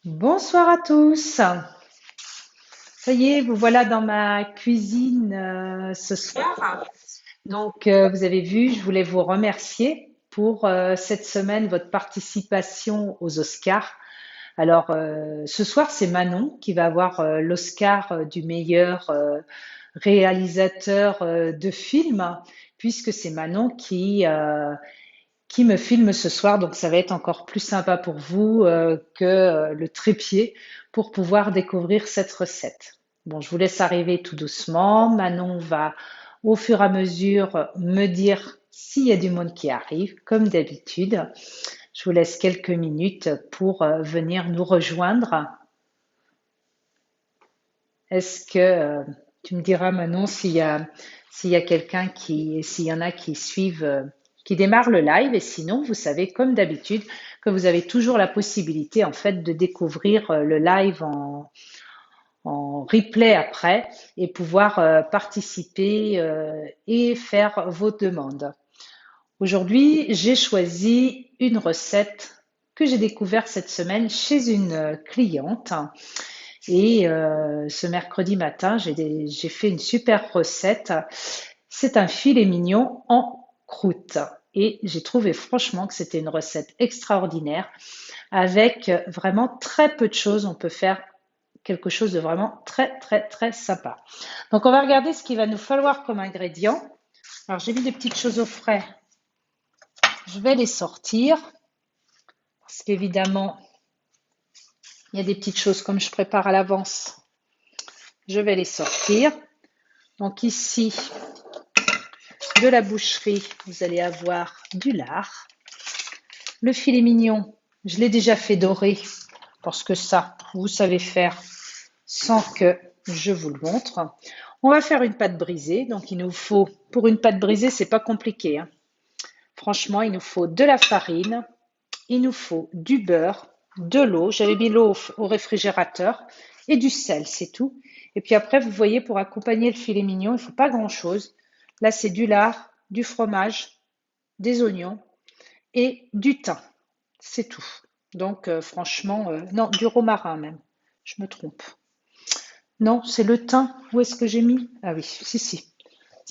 Bonsoir à tous. Ça y est, vous voilà dans ma cuisine ce soir. Vous avez vu, je voulais vous remercier pour cette semaine, votre participation aux Oscars. Ce soir, c'est Manon qui va avoir l'Oscar du meilleur réalisateur de film, puisque c'est Manon qui me filme ce soir, donc ça va être encore plus sympa pour vous que le trépied pour pouvoir découvrir cette recette. Bon, je vous laisse arriver tout doucement. Manon va au fur et à mesure me dire s'il y a du monde qui arrive, comme d'habitude. Je vous laisse quelques minutes pour venir nous rejoindre. Est-ce que tu me diras, Manon, s'il y a quelqu'un s'il y en a qui suivent, qui démarrent le live, et sinon, vous savez, comme d'habitude, que vous avez toujours la possibilité, en fait, de découvrir le live en replay après et pouvoir participer et faire vos demandes. Aujourd'hui, j'ai choisi une recette que j'ai découverte cette semaine chez une cliente. Ce mercredi matin, j'ai fait une super recette. C'est un filet mignon en croûte. Et j'ai trouvé franchement que c'était une recette extraordinaire. Avec vraiment très peu de choses, on peut faire quelque chose de vraiment très, très, très sympa. Donc, on va regarder ce qu'il va nous falloir comme ingrédients. Alors, j'ai mis des petites choses au frais. Je vais les sortir parce qu'évidemment, il y a des petites choses comme je prépare à l'avance. Je vais les sortir. Donc ici, de la boucherie, vous allez avoir du lard. Le filet mignon, je l'ai déjà fait dorer parce que ça, vous savez faire sans que je vous le montre. On va faire une pâte brisée. Donc il nous faut, pour une pâte brisée, c'est pas compliqué, hein. Franchement, il nous faut de la farine, il nous faut du beurre, de l'eau. J'avais mis l'eau au réfrigérateur et du sel, c'est tout. Et puis après, vous voyez, pour accompagner le filet mignon, il ne faut pas grand-chose. Là, c'est du lard, du fromage, des oignons et du thym. C'est tout. Franchement, non, du romarin même. Je me trompe. Non, c'est le thym. Où est-ce que j'ai mis? Ah oui, si, si.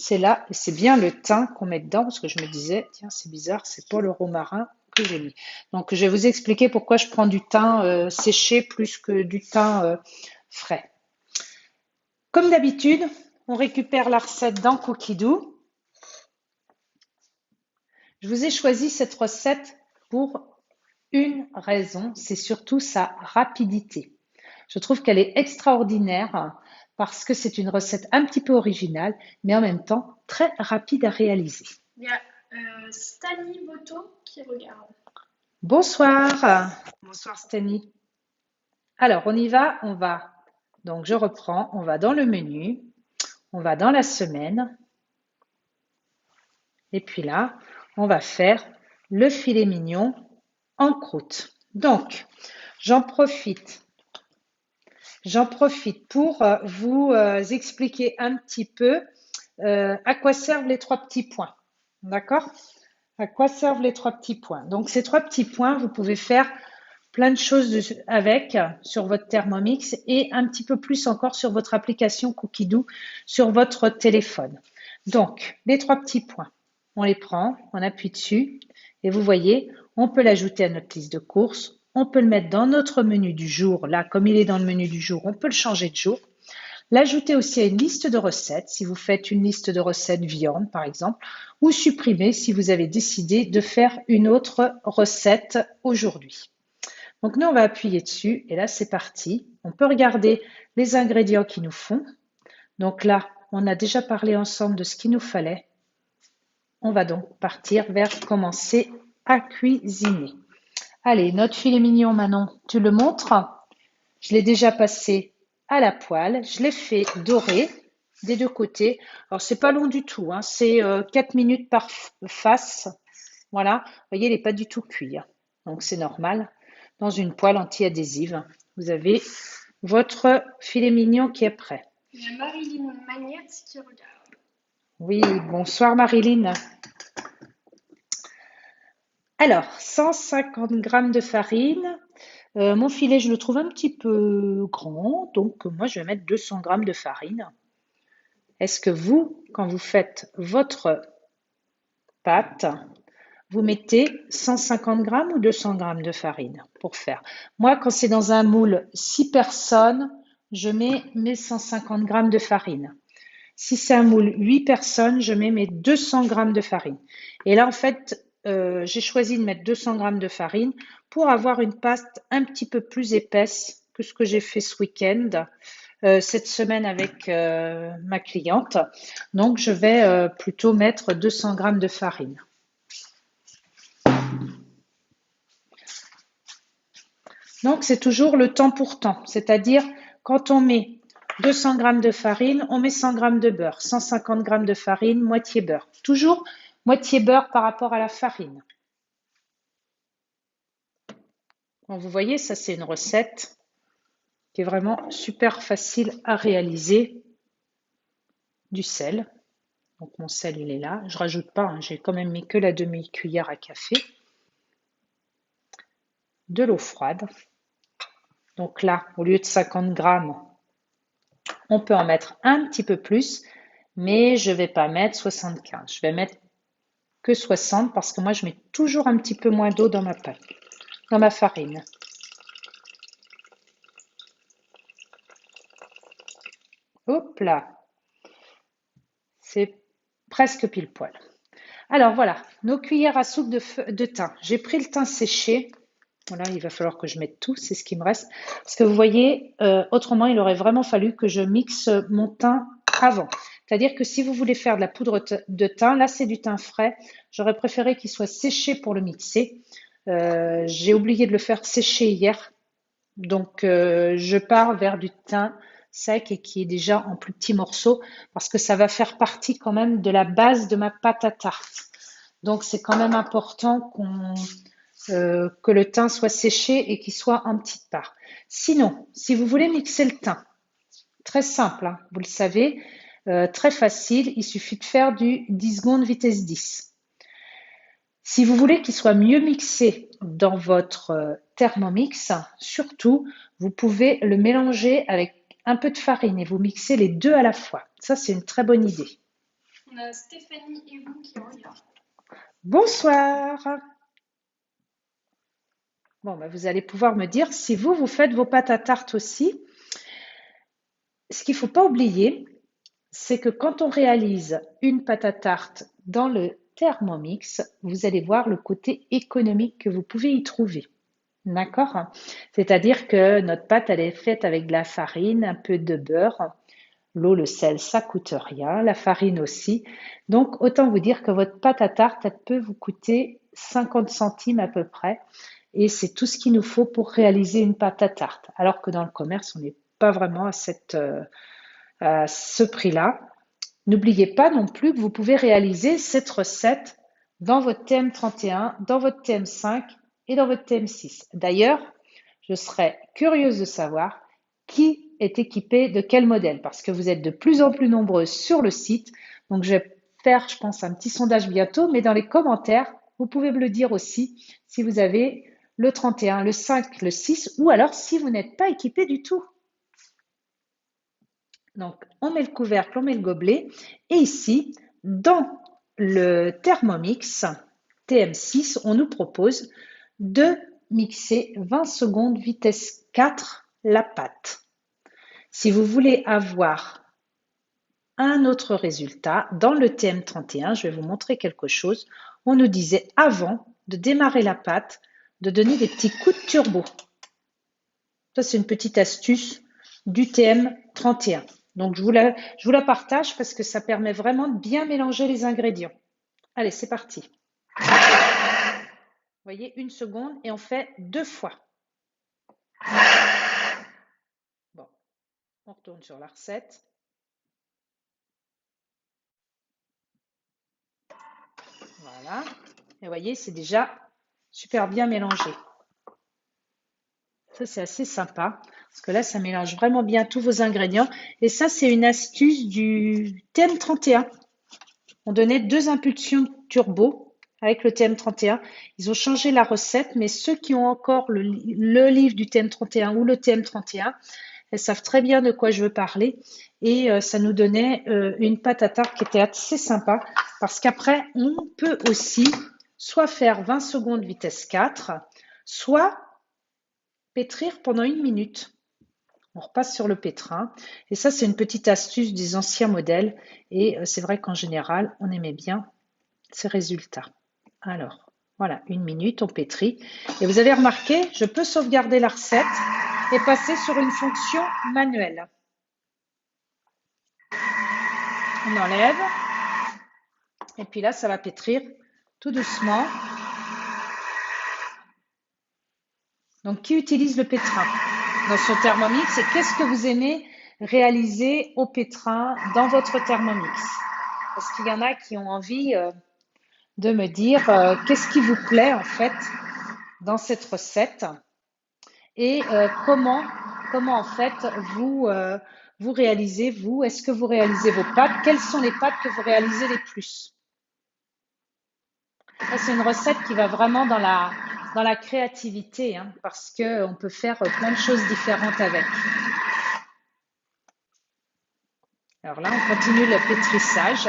C'est là, et c'est bien le thym qu'on met dedans, parce que je me disais, tiens, c'est bizarre, c'est pas le romarin que j'ai mis. Donc, je vais vous expliquer pourquoi je prends du thym séché plus que du thym frais. Comme d'habitude, on récupère la recette dans Cookidoo. Je vous ai choisi cette recette pour une raison, c'est surtout sa rapidité. Je trouve qu'elle est extraordinaire parce que c'est une recette un petit peu originale, mais en même temps très rapide à réaliser. Il y a Stani Boto qui regarde. Bonsoir, bonsoir Steny. Alors on y va, donc je reprends, on va dans le menu, on va dans la semaine, et puis là, on va faire le filet mignon en croûte. Donc, j'en profite J'en profite pour vous expliquer un petit peu à quoi servent les trois petits points. D'accord? À quoi servent les trois petits points? Donc, ces trois petits points, vous pouvez faire plein de choses avec sur votre Thermomix et un petit peu plus encore sur votre application Cookidoo sur votre téléphone. Donc, les trois petits points, on les prend, on appuie dessus et vous voyez, on peut l'ajouter à notre liste de courses, on peut le mettre dans notre menu du jour. Là, comme il est dans le menu du jour, on peut le changer de jour. L'ajouter aussi à une liste de recettes, si vous faites une liste de recettes viande par exemple, ou supprimer si vous avez décidé de faire une autre recette aujourd'hui. Donc nous, on va appuyer dessus et là, c'est parti. On peut regarder les ingrédients qui nous font. Donc là, on a déjà parlé ensemble de ce qu'il nous fallait. On va donc partir vers commencer à cuisiner. Allez, notre filet mignon maintenant, tu le montres. Je l'ai déjà passé à la poêle. Je l'ai fait dorer des deux côtés. Alors, c'est pas long du tout, hein. C'est 4 minutes par face. Voilà. Vous voyez, il n'est pas du tout cuit, hein. Donc, c'est normal. Dans une poêle anti-adhésive, vous avez votre filet mignon qui est prêt. Il y a Marilyn Magnette qui regarde. Oui, bonsoir Marilyn. Alors, 150 grammes de farine, Mon filet, je le trouve un petit peu grand, donc moi je vais mettre 200 grammes de farine. Est-ce que vous, quand vous faites votre pâte, vous mettez 150 grammes ou 200 grammes de farine pour faire? Moi, quand c'est dans un moule 6 personnes, je mets mes 150 grammes de farine. Si c'est un moule 8 personnes, je mets mes 200 grammes de farine. Et là, en fait, j'ai choisi de mettre 200 grammes de farine pour avoir une pâte un petit peu plus épaisse que ce que j'ai fait ce week-end, cette semaine avec ma cliente. Donc, je vais plutôt mettre 200 grammes de farine. Donc, c'est toujours le temps pour temps. C'est-à-dire, quand on met 200 grammes de farine, on met 100 grammes de beurre. 150 grammes de farine, moitié beurre. Toujours moitié beurre par rapport à la farine. Bon, vous voyez, ça c'est une recette qui est vraiment super facile à réaliser. Du sel. Donc mon sel, il est là. Je rajoute pas, hein, j'ai quand même mis que la demi-cuillère à café. De l'eau froide. Donc là, au lieu de 50 grammes, on peut en mettre un petit peu plus, mais je ne vais pas mettre 75. Je vais mettre que 60 parce que moi, je mets toujours un petit peu moins d'eau dans ma pâte, dans ma farine. Hop là, c'est presque pile poil. Alors voilà, nos cuillères à soupe de thym. J'ai pris le thym séché. Voilà, il va falloir que je mette tout, c'est ce qui me reste. Parce que vous voyez, autrement, il aurait vraiment fallu que je mixe mon thym avant. C'est-à-dire que si vous voulez faire de la poudre de thym, là c'est du thym frais, j'aurais préféré qu'il soit séché pour le mixer. J'ai oublié de le faire sécher hier, donc je pars vers du thym sec et qui est déjà en plus petits morceaux parce que ça va faire partie quand même de la base de ma pâte à tarte. Donc c'est quand même important que le thym soit séché et qu'il soit en petites parts. Sinon, si vous voulez mixer le thym, très simple, hein, vous le savez, très facile, il suffit de faire du 10 secondes vitesse 10. Si vous voulez qu'il soit mieux mixé dans votre Thermomix, surtout, vous pouvez le mélanger avec un peu de farine et vous mixez les deux à la fois. Ça, c'est une très bonne idée. On a Stéphanie et vous qui regardent. Bonsoir. Bon, ben, vous allez pouvoir me dire si vous faites vos pâtes à tarte aussi. Ce qu'il ne faut pas oublier, c'est que quand on réalise une pâte à tarte dans le Thermomix, vous allez voir le côté économique que vous pouvez y trouver. D'accord? C'est-à-dire que notre pâte, elle est faite avec de la farine, un peu de beurre, l'eau, le sel, ça coûte rien, la farine aussi. Donc, autant vous dire que votre pâte à tarte, elle peut vous coûter 50 centimes à peu près. Et c'est tout ce qu'il nous faut pour réaliser une pâte à tarte. Alors que dans le commerce, on n'est pas vraiment à ce prix-là. N'oubliez pas non plus que vous pouvez réaliser cette recette dans votre TM31, dans votre TM5 et dans votre TM6. D'ailleurs, je serais curieuse de savoir qui est équipé de quel modèle parce que vous êtes de plus en plus nombreux sur le site. Donc, je vais faire, je pense, un petit sondage bientôt, mais dans les commentaires, vous pouvez me le dire aussi si vous avez le 31, le 5, le 6 ou alors si vous n'êtes pas équipé du tout. Donc, on met le couvercle, on met le gobelet. Et ici, dans le Thermomix TM6, on nous propose de mixer 20 secondes vitesse 4 la pâte. Si vous voulez avoir un autre résultat, dans le TM31, je vais vous montrer quelque chose. On nous disait avant de démarrer la pâte, de donner des petits coups de turbo. Ça, c'est une petite astuce du TM31. Donc, je vous la partage parce que ça permet vraiment de bien mélanger les ingrédients. Allez, c'est parti. Vous voyez, 1 seconde et on fait 2 fois. Bon, on retourne sur la recette. Voilà. Et vous voyez, c'est déjà super bien mélangé. Ça, c'est assez sympa parce que là, ça mélange vraiment bien tous vos ingrédients. Et ça, c'est une astuce du TM31. On donnait 2 impulsions turbo avec le TM31. Ils ont changé la recette, mais ceux qui ont encore le livre du TM31 ou le TM31, elles savent très bien de quoi je veux parler. Et ça nous donnait une pâte à tarte qui était assez sympa parce qu'après, on peut aussi soit faire 20 secondes vitesse 4, soit pétrir pendant 1 minute. On repasse sur le pétrin. Et ça, c'est une petite astuce des anciens modèles. Et c'est vrai qu'en général, on aimait bien ces résultats. Alors, voilà, 1 minute, on pétrit. Et vous avez remarqué, je peux sauvegarder la recette et passer sur une fonction manuelle. On enlève. Et puis là, ça va pétrir tout doucement. Donc, qui utilise le pétrin dans son Thermomix et qu'est-ce que vous aimez réaliser au pétrin dans votre Thermomix? Parce qu'il y en a qui ont envie de me dire qu'est-ce qui vous plaît en fait dans cette recette et comment en fait vous réalisez, est-ce que vous réalisez vos pâtes? Quelles sont les pâtes que vous réalisez les plus? C'est une recette qui va vraiment dans la créativité, hein, parce qu'on peut faire plein de choses différentes avec. Alors là, on continue le pétrissage.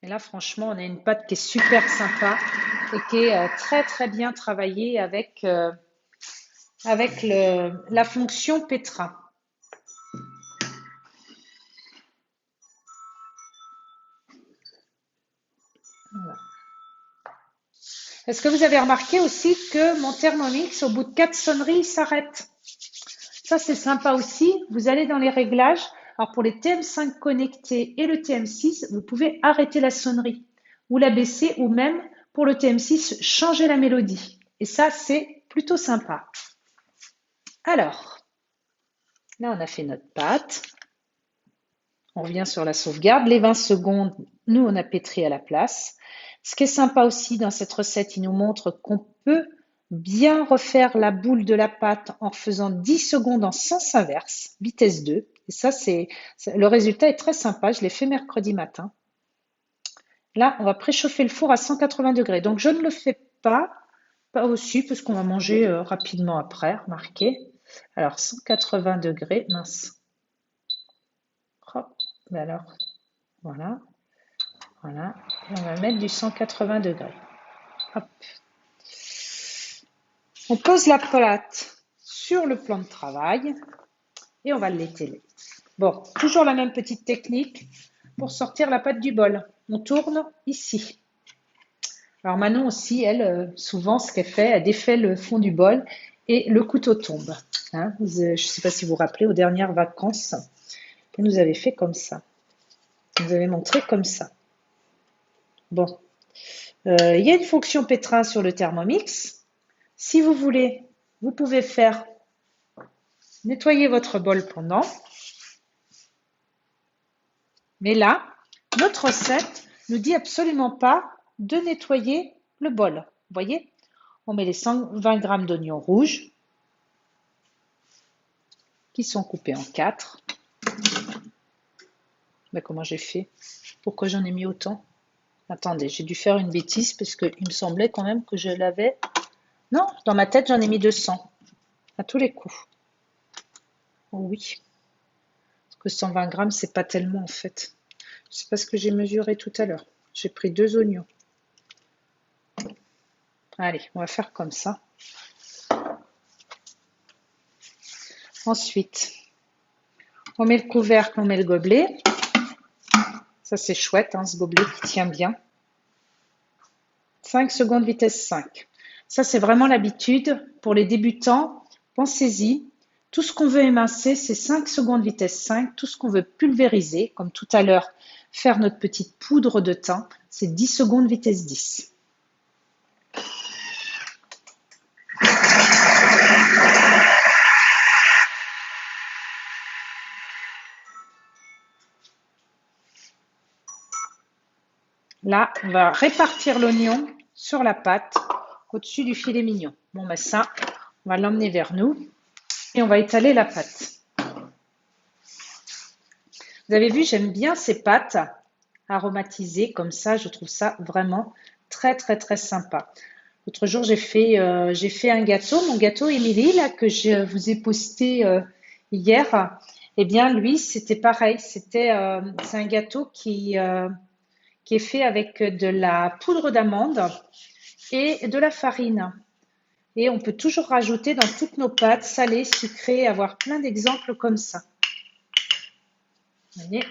Et là, franchement, on a une pâte qui est super sympa et qui est très très bien travaillée avec la fonction pétrin. Voilà. Est-ce que vous avez remarqué aussi que mon Thermomix, au bout de 4 sonneries, il s'arrête? Ça, c'est sympa aussi. Vous allez dans les réglages. Alors, pour les TM5 connectés et le TM6, vous pouvez arrêter la sonnerie ou la baisser ou même, pour le TM6, changer la mélodie. Et ça, c'est plutôt sympa. Alors, là, on a fait notre pâte. On revient sur la sauvegarde. Les 20 secondes, nous, on a pétri à la place. Ce qui est sympa aussi dans cette recette, il nous montre qu'on peut bien refaire la boule de la pâte en faisant 10 secondes en sens inverse, vitesse 2. Et ça, le résultat est très sympa. Je l'ai fait mercredi matin. Là, on va préchauffer le four à 180 degrés. Donc, je ne le fais pas aussi, parce qu'on va manger rapidement après, remarquez. Alors, 180 degrés, mince. Hop, alors, voilà. Voilà, et on va mettre du 180 degrés. Hop. On pose la pâte sur le plan de travail et on va l'étaler. Bon, toujours la même petite technique pour sortir la pâte du bol. On tourne ici. Alors Manon aussi, elle, souvent, ce qu'elle fait, elle défait le fond du bol et le couteau tombe. Hein, je ne sais pas si vous vous rappelez, aux dernières vacances, elle nous avait fait comme ça. Elle nous avait montré comme ça. Bon, il y a une fonction pétrin sur le Thermomix. Si vous voulez, vous pouvez faire nettoyer votre bol pendant. Mais là, notre recette ne dit absolument pas de nettoyer le bol. Vous voyez, on met les 120 g d'oignons rouges qui sont coupés en 4. Mais comment j'ai fait? Pourquoi j'en ai mis autant? Attendez, j'ai dû faire une bêtise parce qu'il me semblait quand même que je l'avais. Non, dans ma tête, j'en ai mis 200 à tous les coups. Oh oui, parce que 120 g, c'est pas tellement en fait. C'est pas ce que j'ai mesuré tout à l'heure. J'ai pris 2 oignons. Allez, on va faire comme ça. Ensuite, on met le couvercle, on met le gobelet. Ça, c'est chouette, hein, ce gobelet qui tient bien. 5 secondes vitesse 5. Ça, c'est vraiment l'habitude. Pour les débutants, pensez-y. Tout ce qu'on veut émincer, c'est 5 secondes vitesse 5. Tout ce qu'on veut pulvériser, comme tout à l'heure, faire notre petite poudre de thym, c'est 10 secondes vitesse 10. Là, on va répartir l'oignon sur la pâte au-dessus du filet mignon. Bon, ben ça, on va l'emmener vers nous et on va étaler la pâte. Vous avez vu, j'aime bien ces pâtes aromatisé comme ça. Je trouve ça vraiment très, très, très sympa. L'autre jour, j'ai fait un gâteau, mon gâteau Émilie, là, que je vous ai posté hier. Eh bien, lui, c'était pareil. C'est un gâteau qui est fait avec de la poudre d'amande et de la farine. Et on peut toujours rajouter dans toutes nos pâtes salées, sucrées, avoir plein d'exemples comme ça. Vous voyez,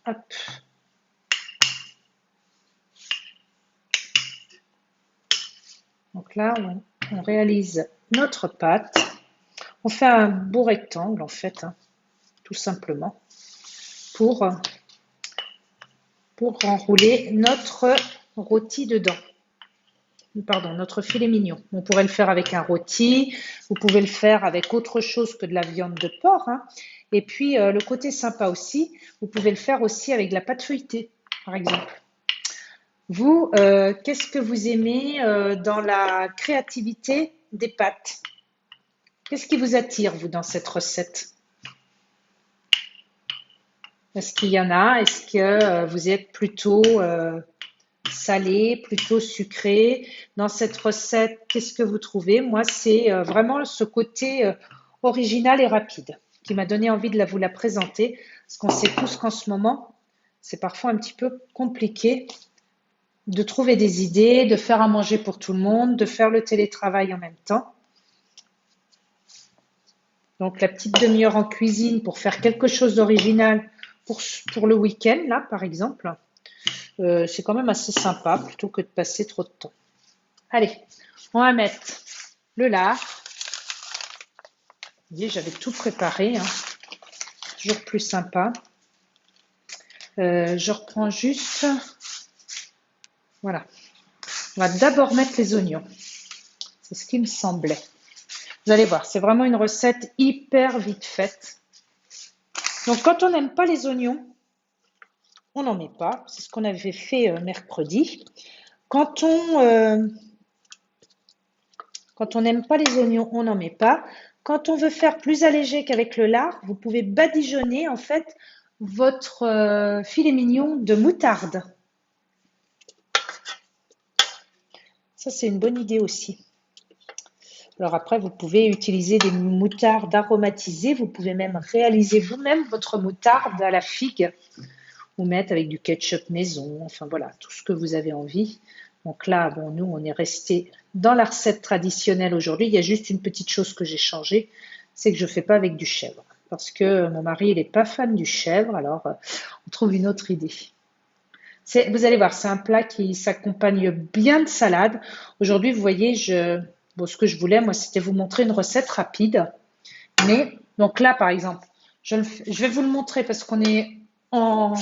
hop. Donc là, on réalise notre pâte. On fait un beau rectangle en fait, hein, tout simplement, pour enrouler notre rôti dedans. Pardon, notre filet mignon. On pourrait le faire avec un rôti, vous pouvez le faire avec autre chose que de la viande de porc, hein. Et puis, le côté sympa aussi, vous pouvez le faire aussi avec de la pâte feuilletée, par exemple. Vous, qu'est-ce que vous aimez dans la créativité des pâtes? Qu'est-ce qui vous attire, vous, dans cette recette? Est-ce qu'il y en a? Est-ce que vous êtes plutôt salé, plutôt sucré? Dans cette recette, qu'est-ce que vous trouvez? Moi, c'est vraiment ce côté original et rapide qui m'a donné envie de vous la présenter, parce qu'on sait tous qu'en ce moment, c'est parfois un petit peu compliqué de trouver des idées, de faire à manger pour tout le monde, de faire le télétravail en même temps. Donc la petite demi-heure en cuisine pour faire quelque chose d'original pour le week-end, là, par exemple, c'est quand même assez sympa plutôt que de passer trop de temps. Allez, on va mettre le lard. Vous voyez, j'avais tout préparé, hein. Toujours plus sympa. Je reprends juste, voilà. On va d'abord mettre les oignons. C'est ce qui me semblait. Vous allez voir, c'est vraiment une recette hyper vite faite. Donc quand on n'aime pas les oignons, on n'en met pas. C'est ce qu'on avait fait mercredi. Quand on n'aime pas les oignons, on n'en met pas. Quand on veut faire plus allégé qu'avec le lard, vous pouvez badigeonner en fait votre filet mignon de moutarde. Ça, c'est une bonne idée aussi. Alors après, vous pouvez utiliser des moutardes aromatisées. Vous pouvez même réaliser vous-même votre moutarde à la figue ou mettre avec du ketchup maison. Enfin voilà, tout ce que vous avez envie. Donc là, bon, nous, on est resté dans la recette traditionnelle aujourd'hui. Il y a juste une petite chose que j'ai changée, c'est que je ne fais pas avec du chèvre. Parce que mon mari, il n'est pas fan du chèvre, alors on trouve une autre idée. Vous allez voir, c'est un plat qui s'accompagne bien de salade. Aujourd'hui, vous voyez, ce que je voulais, moi, c'était vous montrer une recette rapide. Mais, donc là, par exemple, je vais vous le montrer parce qu'on est en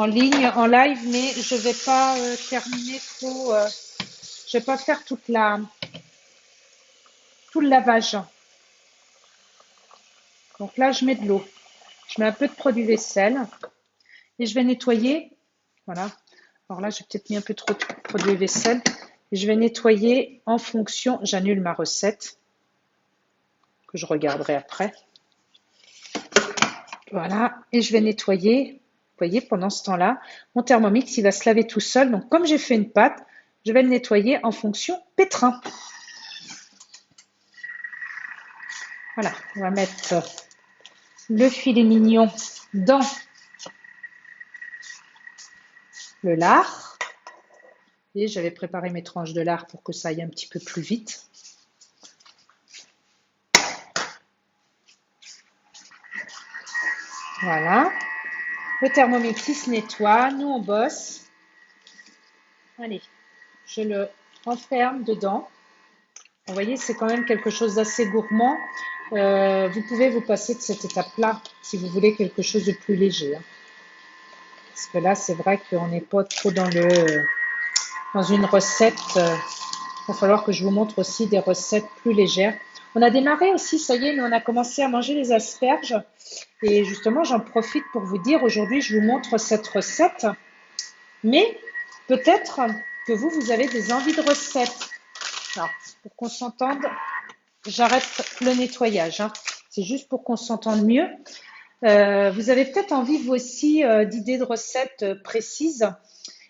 ligne, en live, mais je ne vais pas terminer trop. Je ne vais pas faire tout le lavage. Donc là, je mets de l'eau. Je mets un peu de produit vaisselle et je vais nettoyer. Voilà. Alors là, j'ai peut-être mis un peu trop de produit vaisselle. Et je vais nettoyer en fonction. J'annule ma recette que je regarderai après. Voilà. Et je vais nettoyer. Vous voyez, pendant ce temps-là, mon Thermomix, il va se laver tout seul. Donc, comme j'ai fait une pâte, je vais le nettoyer en fonction pétrin. Voilà. On va mettre le filet mignon dans le lard. Et j'avais préparé mes tranches de lard pour que ça aille un petit peu plus vite. Voilà. Le Thermomix, il se nettoie. Nous, on bosse. Allez, je le renferme dedans. Vous voyez, c'est quand même quelque chose d'assez gourmand. Vous pouvez vous passer de cette étape-là si vous voulez quelque chose de plus léger, hein. Parce que là, c'est vrai qu'on n'est pas trop dans une recette. Il va falloir que je vous montre aussi des recettes plus légères. On a démarré aussi, ça y est, nous on a commencé à manger les asperges. Et justement, j'en profite pour vous dire, aujourd'hui, je vous montre cette recette. Mais peut-être que vous avez des envies de recettes. Alors, pour qu'on s'entende, j'arrête le nettoyage, hein. C'est juste pour qu'on s'entende mieux. Vous avez peut-être envie, vous aussi, d'idées de recettes précises.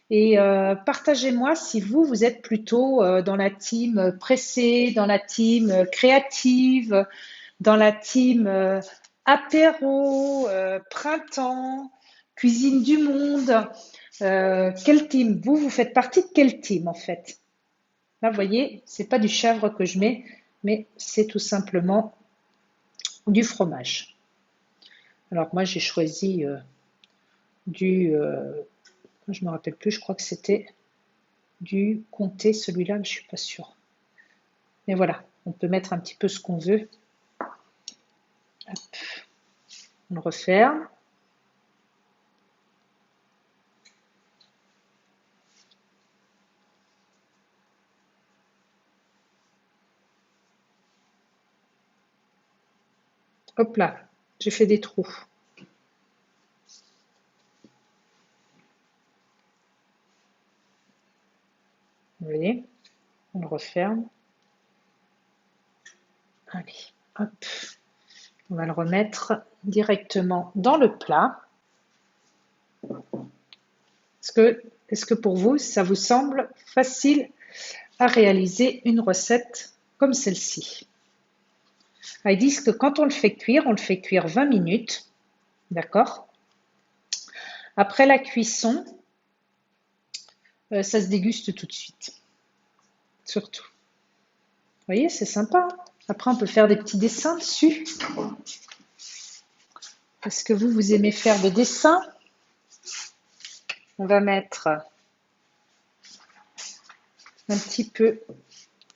Et partagez-moi si vous êtes plutôt dans la team pressée, dans la team créative, dans la team apéro, printemps, cuisine du monde. Quelle team? Vous faites partie de quelle team en fait? Là, vous voyez, c'est pas du chèvre que je mets, mais c'est tout simplement du fromage. Alors moi, j'ai choisi du, je me rappelle plus, je crois que c'était du comté, celui-là, mais je suis pas sûre. Mais voilà, on peut mettre un petit peu ce qu'on veut. Hop, on le referme. Hop là, j'ai fait des trous. Vous voyez, on le referme. Allez, hop, on va le remettre directement dans le plat. Est-ce que pour vous, ça vous semble facile à réaliser une recette comme celle-ci? Ils disent que quand on le fait cuire 20 minutes, d'accord? Après la cuisson, ça se déguste tout de suite, surtout. Vous voyez, c'est sympa. Après, on peut faire des petits dessins dessus. Est-ce que vous aimez faire des dessins? On va mettre un petit peu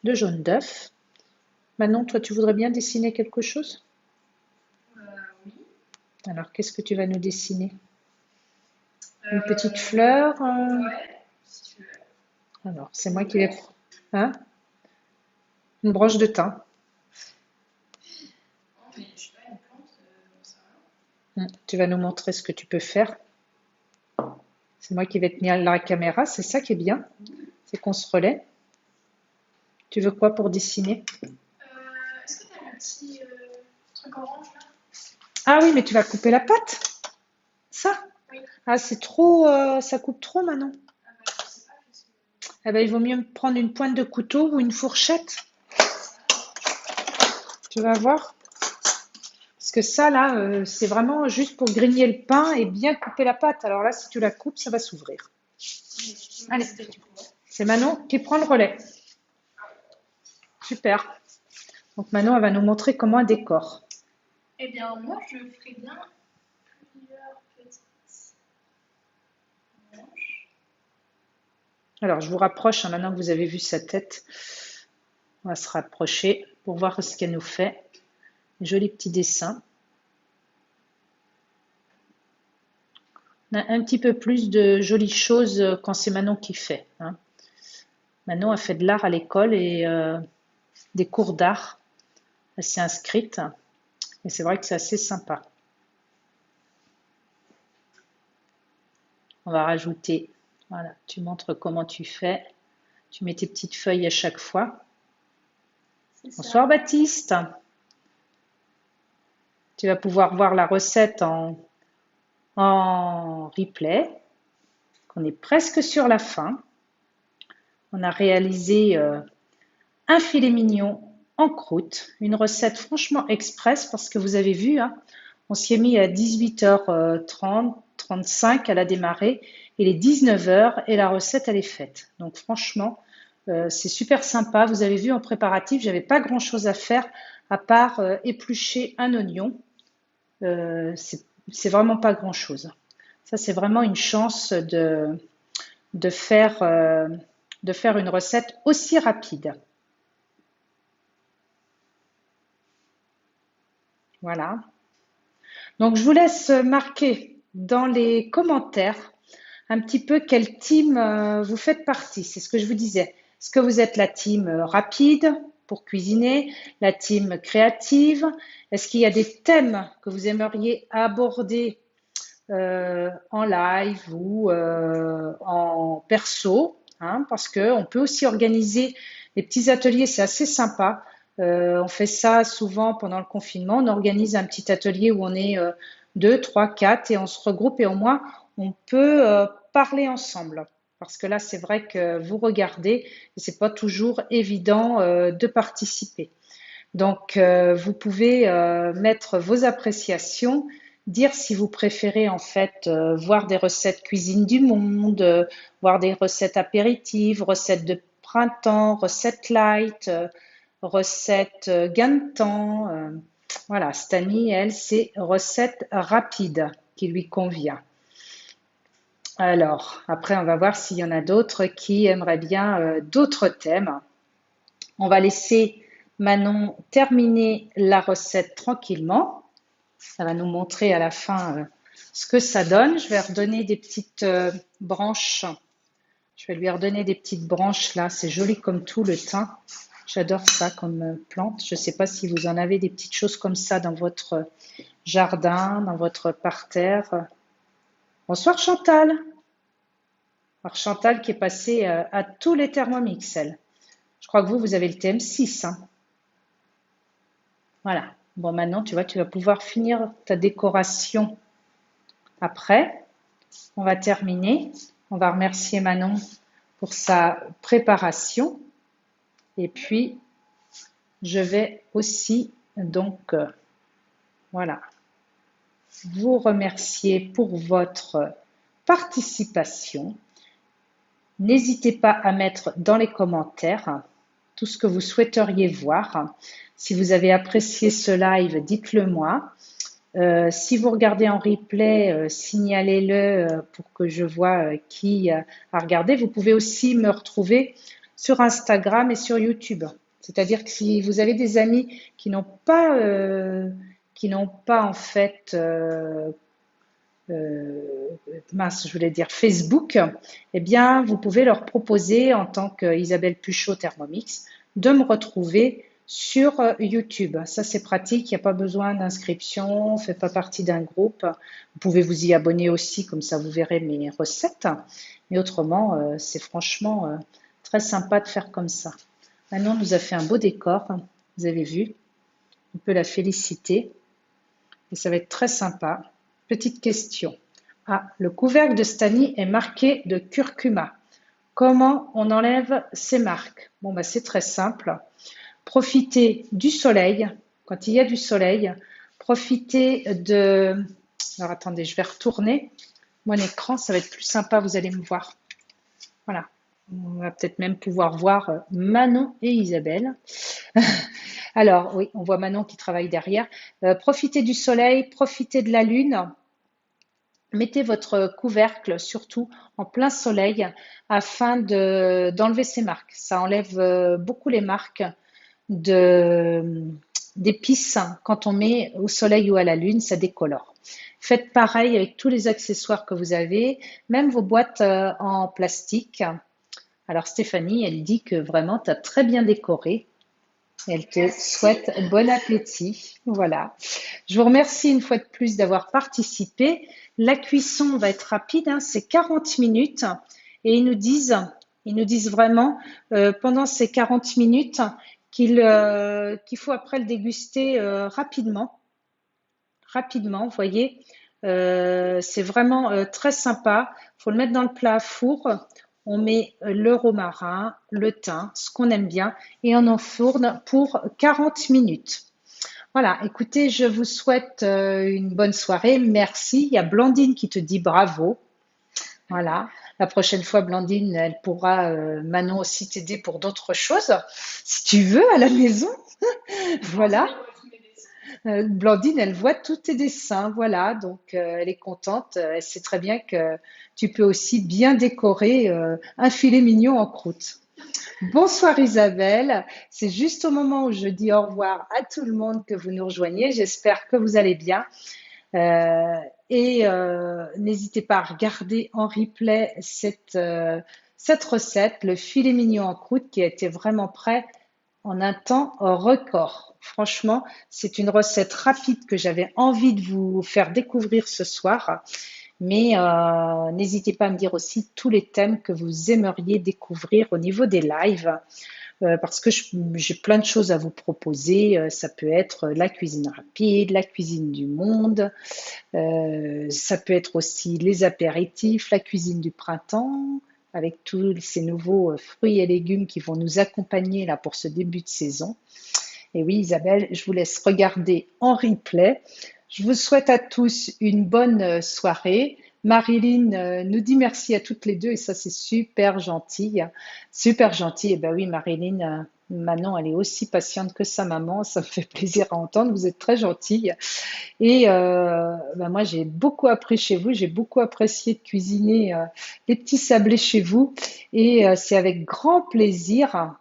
de jaune d'œuf. Manon, toi, tu voudrais bien dessiner quelque chose? Oui. Alors, qu'est-ce que tu vas nous dessiner? Une petite fleur? Ouais, si tu veux. Alors, c'est moi qui vais... Hein? Une branche de thym. Non, mais je sais pas, une plante, j'en sais rien. Tu vas nous montrer ce que tu peux faire. C'est moi qui vais tenir la caméra, c'est ça qui est bien. C'est qu'on se relaie. Tu veux quoi pour dessiner? Est-ce que tu as le petit truc orange là? Ah oui, mais tu vas couper la pâte? Ça? Oui. Ah, c'est trop... ça coupe trop, Manon. Ah bah, je sais pas. Eh ben, il vaut mieux prendre une pointe de couteau ou une fourchette. Tu vas voir. Parce que ça, là, c'est vraiment juste pour grigner le pain et bien couper la pâte. Alors là, si tu la coupes, ça va s'ouvrir. Allez, c'est Manon qui prend le relais. Super. Donc Manon, elle va nous montrer comment elle décore. Eh bien, moi, je ferais bien plusieurs petites branches. Alors, je vous rapproche, hein, maintenant que vous avez vu sa tête. On va se rapprocher pour voir ce qu'elle nous fait. Joli petit dessin. On a un petit peu plus de jolies choses quand c'est Manon qui fait. Hein. Manon a fait de l'art à l'école et des cours d'art. Elle s'est inscrite. Et c'est vrai que c'est assez sympa. On va rajouter, voilà, tu montres comment tu fais. Tu mets tes petites feuilles à chaque fois. Bonsoir Baptiste. Tu vas pouvoir voir la recette en replay. On est presque sur la fin. On a réalisé un filet mignon en croûte, une recette franchement express parce que vous avez vu, hein, on s'y est mis à 18h30, 35, elle a démarré, il est 19h et la recette elle est faite. Donc franchement, c'est super sympa. Vous avez vu en préparatif, j'avais pas grand chose à faire à part éplucher un oignon. C'est vraiment pas grand chose. Ça c'est vraiment une chance de faire une recette aussi rapide. Voilà. Donc, je vous laisse marquer dans les commentaires un petit peu quelle team vous faites partie. C'est ce que je vous disais. Est-ce que vous êtes la team rapide pour cuisiner, la team créative? Est-ce qu'il y a des thèmes que vous aimeriez aborder en live ou en perso, hein, parce qu'on peut aussi organiser des petits ateliers, c'est assez sympa. On fait ça souvent pendant le confinement, on organise un petit atelier où on est 2, 3, 4 et on se regroupe et au moins on peut parler ensemble. Parce que là, c'est vrai que vous regardez et c'est pas toujours évident de participer. Donc, vous pouvez mettre vos appréciations, dire si vous préférez en fait voir des recettes cuisine du monde, voir des recettes apéritives, recettes de printemps, recettes light, recettes gain de temps. Voilà, Stani, elle, c'est recette rapide qui lui convient. Alors, après, on va voir s'il y en a d'autres qui aimeraient bien d'autres thèmes. On va laisser Manon terminer la recette tranquillement. Ça va nous montrer à la fin ce que ça donne. Je vais redonner des petites branches. Je vais lui redonner des petites branches là. C'est joli comme tout le thym. J'adore ça comme plante. Je ne sais pas si vous en avez des petites choses comme ça dans votre jardin, dans votre parterre. Bonsoir Chantal. Alors Chantal qui est passée à tous les Thermomix, elle. Je crois que vous avez le TM6. Hein. Voilà. Bon, maintenant, tu vois, tu vas pouvoir finir ta décoration après. On va terminer. On va remercier Manon pour sa préparation. Et puis, je vais aussi, donc, voilà, vous remercier pour votre participation. N'hésitez pas à mettre dans les commentaires tout ce que vous souhaiteriez voir. Si vous avez apprécié ce live, dites-le moi. Si vous regardez en replay, signalez-le pour que je vois qui a regardé. Vous pouvez aussi me retrouver sur Instagram et sur YouTube. C'est-à-dire que si vous avez des amis qui n'ont pas en fait mince, je voulais dire Facebook, eh bien, vous pouvez leur proposer en tant qu'Isabelle Puchot Thermomix de me retrouver sur YouTube. Ça, c'est pratique, il n'y a pas besoin d'inscription, on ne fait pas partie d'un groupe. Vous pouvez vous y abonner aussi, comme ça vous verrez mes recettes. Mais autrement, c'est franchement très sympa de faire comme ça. Manon nous a fait un beau décor, vous avez vu. On peut la féliciter et ça va être très sympa. Petite question. Ah, le couvercle de Stani est marqué de curcuma. Comment on enlève ces marques? Bon, bah, c'est très simple. Profitez du soleil, quand il y a du soleil. Profitez de... Alors attendez, je vais retourner mon écran, ça va être plus sympa, vous allez me voir. Voilà. On va peut-être même pouvoir voir Manon et Isabelle. Alors, oui, on voit Manon qui travaille derrière. Profitez du soleil, profitez de la lune. Mettez votre couvercle surtout en plein soleil afin d'enlever ces marques. Ça enlève beaucoup les marques d'épices quand on met au soleil ou à la lune, ça décolore. Faites pareil avec tous les accessoires que vous avez, même vos boîtes en plastique. Alors Stéphanie, elle dit que vraiment, tu as très bien décoré. Elle te souhaite bon appétit. Voilà. Je vous remercie une fois de plus d'avoir participé. La cuisson va être rapide, hein, c'est 40 minutes. Et ils nous disent vraiment pendant ces 40 minutes qu'il faut après le déguster rapidement. Rapidement, vous voyez. C'est vraiment très sympa. Il faut le mettre dans le plat à four. On met le romarin, le thym, ce qu'on aime bien, et on enfourne pour 40 minutes. Voilà, écoutez, je vous souhaite une bonne soirée. Merci. Il y a Blandine qui te dit bravo. Voilà. La prochaine fois, Blandine, elle pourra, Manon aussi t'aider pour d'autres choses, si tu veux, à la maison. Voilà. Blandine, elle voit tous tes dessins, voilà, donc elle est contente. Elle sait très bien que tu peux aussi bien décorer un filet mignon en croûte. Bonsoir Isabelle, c'est juste au moment où je dis au revoir à tout le monde que vous nous rejoignez. J'espère que vous allez bien. N'hésitez pas à regarder en replay cette recette, le filet mignon en croûte qui a été vraiment prêt en un temps record. Franchement, c'est une recette rapide que j'avais envie de vous faire découvrir ce soir. Mais n'hésitez pas à me dire aussi tous les thèmes que vous aimeriez découvrir au niveau des lives. parce que j'ai plein de choses à vous proposer. Ça peut être la cuisine rapide, la cuisine du monde, ça peut être aussi les apéritifs, la cuisine du printemps, avec tous ces nouveaux fruits et légumes qui vont nous accompagner là pour ce début de saison. Et oui, Isabelle, je vous laisse regarder en replay. Je vous souhaite à tous une bonne soirée. Marilyn nous dit merci à toutes les deux et ça c'est super gentil. Super gentil. Et ben oui, Marilyn, Manon, elle est aussi patiente que sa maman. Ça me fait plaisir à entendre. Vous êtes très gentille. Et ben moi, j'ai beaucoup appris chez vous. J'ai beaucoup apprécié de cuisiner les petits sablés chez vous. Et c'est avec grand plaisir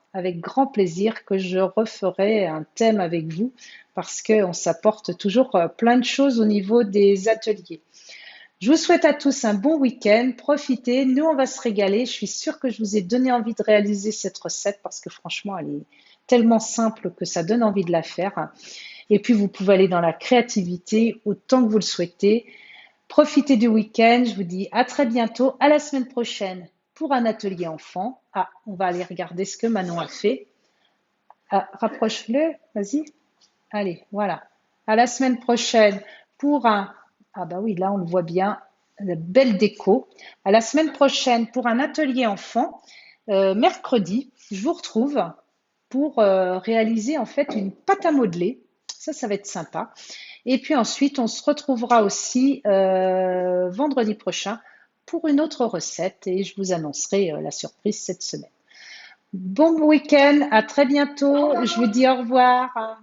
que je referai un thème avec vous parce qu'on s'apporte toujours plein de choses au niveau des ateliers. Je vous souhaite à tous un bon week-end. Profitez. Nous, on va se régaler. Je suis sûre que je vous ai donné envie de réaliser cette recette parce que franchement, elle est tellement simple que ça donne envie de la faire. Et puis, vous pouvez aller dans la créativité autant que vous le souhaitez. Profitez du week-end. Je vous dis à très bientôt, à la semaine prochaine pour un atelier enfant. Ah, on va aller regarder ce que Manon a fait. Ah, rapproche-le, vas-y. Allez, voilà. À la semaine prochaine pour un... Ah bah oui, là on le voit bien, une belle déco. À la semaine prochaine pour un atelier enfant. Mercredi, je vous retrouve pour réaliser en fait une pâte à modeler. Ça va être sympa. Et puis ensuite, on se retrouvera aussi vendredi prochain pour une autre recette et je vous annoncerai la surprise cette semaine. Bon week-end, à très Au bientôt. Je vous revoir. dis au revoir.